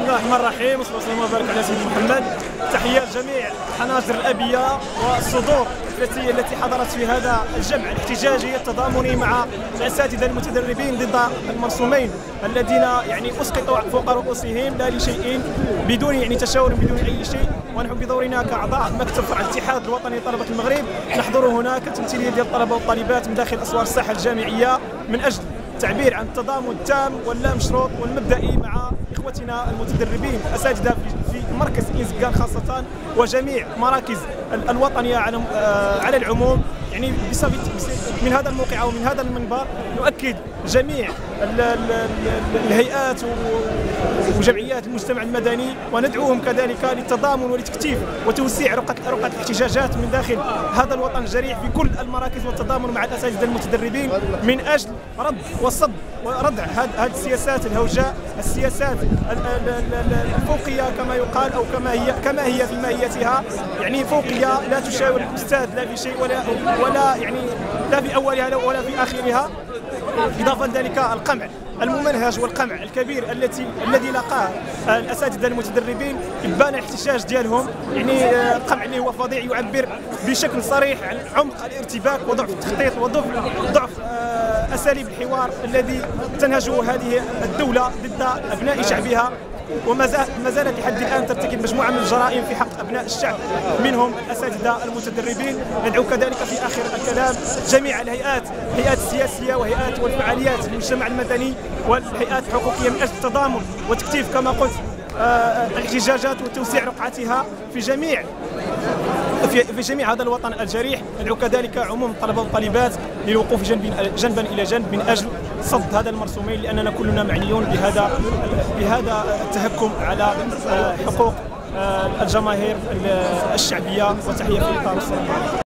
الله الرحمن الرحيم، والصلاه والسلام وبارك على سيدنا محمد. تحيه لجميع الحناجر الابيه والصدور التي حضرت في هذا الجمع الاحتجاجي التضامني مع الاساتذه المتدربين ضد المرسومين الذين اسقطوا فوق رؤوسهم لا لشيء، بدون تشاور، بدون اي شيء. ونحن بدورنا كاعضاء مكتب فرع الاتحاد الوطني لطلبه المغرب نحضر هنا كتمثيليه ديال الطلبه والطالبات من داخل اسوار الساحه الجامعيه من اجل التعبير عن التضامن التام واللا مشروط والمبدئي مع اخوتنا المتدربين الاساتذه في مركز انزكان خاصه وجميع مراكز الوطنيه على العموم. من هذا الموقع ومن هذا المنبر نؤكد جميع الهيئات وجمعيات المجتمع المدني وندعوهم كذلك للتضامن ولتكثيف وتوسيع رقعة الاحتجاجات من داخل هذا الوطن الجريح في كل المراكز والتضامن مع الاساتذه المتدربين من اجل رد وصد وردع هذه السياسات الهوجاء، السياسات الفوقيه كما يقال او كما هي في ماهيتها، فوقيه لا تشاور الاستاذ لا في شيء ولا لا في اولها ولا في اخرها. اضافه ذلك القمع الممنهج والقمع الكبير الذي لقاه الاساتذه المتدربين ابان الاحتجاج ديالهم، القمع اللي هو فظيع يعبر بشكل صريح عن عمق الارتباك وضعف التخطيط وضعف اساليب الحوار الذي تنهجه هذه الدوله ضد ابناء شعبها، وما زالت لحد الان ترتكب مجموعه من الجرائم في حق ابناء الشعب منهم الاساتذه المتدربين. ندعو كذلك في اخر الكلام جميع الهيئات السياسيه وهيئات والفعاليات المجتمع المدني والهيئات الحقوقيه من اجل التضامن وتكثيف كما قلت الاحتجاجات وتوسيع رقعتها في جميع هذا الوطن الجريح. ندعو كذلك عموم الطلبه والطالبات للوقوف جنبا الى جنب من اجل صد هذا المرسومين، لاننا كلنا معنيون بهذا التهكم على حقوق الجماهير الشعبيه. وتحيه في اطار السلام عليكم.